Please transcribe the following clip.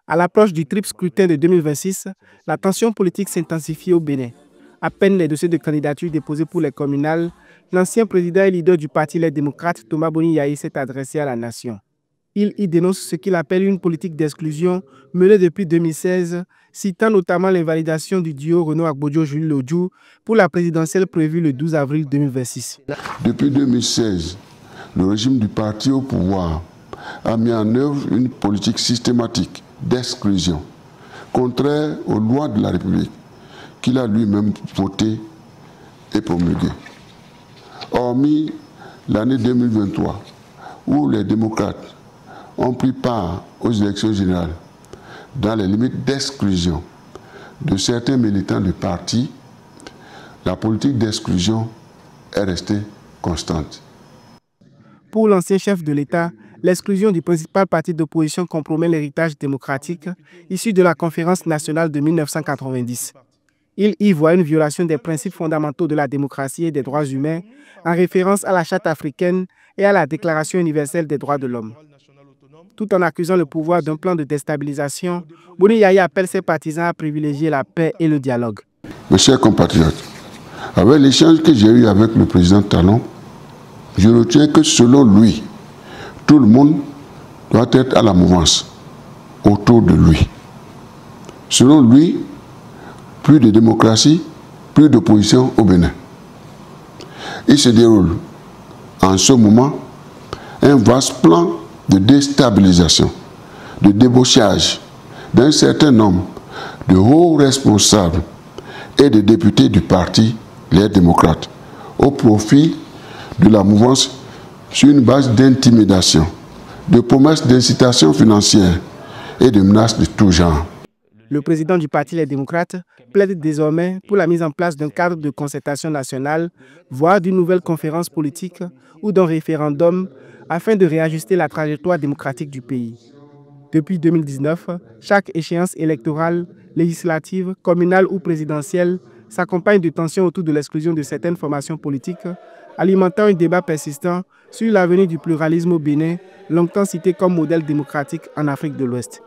À l'approche du triple scrutin de 2026, la tension politique s'intensifie au Bénin. À peine les dossiers de candidature déposés pour les communales, l'ancien président et leader du parti Les Démocrates, Thomas Boni Yayi, s'est adressé à la nation. Il y dénonce ce qu'il appelle une politique d'exclusion menée depuis 2016, citant notamment l'invalidation du duo Renaud Agbojo-Jules Lodjou pour la présidentielle prévue le 12 avril 2026. Depuis 2016, le régime du parti au pouvoir a mis en œuvre une politique systématique d'exclusion, contraire aux lois de la République, qu'il a lui-même votées et promulguées. Hormis l'année 2023, où les démocrates ont pris part aux élections générales dans les limites d'exclusion de certains militants du parti, la politique d'exclusion est restée constante. Pour l'ancien chef de l'État, l'exclusion du principal parti d'opposition compromet l'héritage démocratique issu de la Conférence nationale de 1990. Il y voit une violation des principes fondamentaux de la démocratie et des droits humains en référence à la Charte africaine et à la Déclaration universelle des droits de l'homme. Tout en accusant le pouvoir d'un plan de déstabilisation, Boni Yayi appelle ses partisans à privilégier la paix et le dialogue. Mes chers compatriotes, avec l'échange que j'ai eu avec le président Talon, je retiens que selon lui, tout le monde doit être à la mouvance autour de lui. Selon lui, plus de démocratie, plus d'opposition au Bénin. Il se déroule en ce moment un vaste plan de déstabilisation, de débauchage d'un certain nombre de hauts responsables et de députés du parti Les Démocrates au profit de la mouvance sur une base d'intimidation, de promesses d'incitation financière et de menaces de tout genre. Le président du parti Les Démocrates plaide désormais pour la mise en place d'un cadre de concertation nationale, voire d'une nouvelle conférence politique ou d'un référendum afin de réajuster la trajectoire démocratique du pays. Depuis 2019, chaque échéance électorale, législative, communale ou présidentielle s'accompagne de tensions autour de l'exclusion de certaines formations politiques, alimentant un débat persistant sur l'avenir du pluralisme au Bénin, longtemps cité comme modèle démocratique en Afrique de l'Ouest.